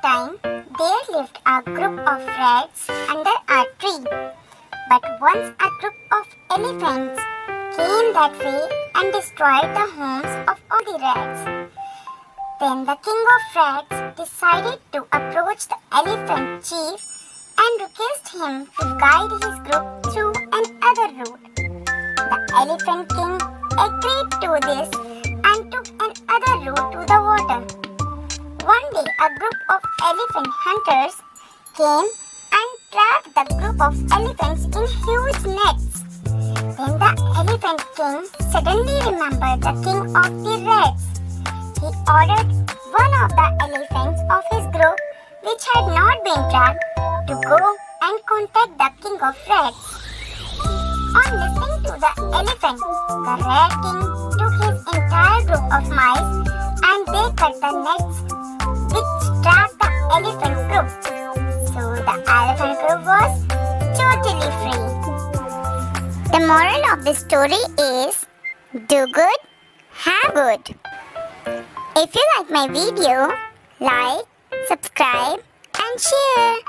time, there lived a group of rats under a tree. But once a group of elephants came that way and destroyed the homes of all the rats. Then the king of rats decided to approach the elephant chief and request him to guide his group through another route. The elephant king agreed to this and took another route to the water. One day a group of elephant hunters came and trapped the group of elephants in huge nets. Then the elephant king suddenly remembered the king of the rats. He ordered one of the elephants of his group, which had not been trapped, to go and contact the king of rats. On listening to the elephant, the rat king took his entire group of mice and they cut the nets which trapped the elephant group. So the elephant group was totally free. The moral of the story is, do good, have good. If you like my video, like, subscribe and share.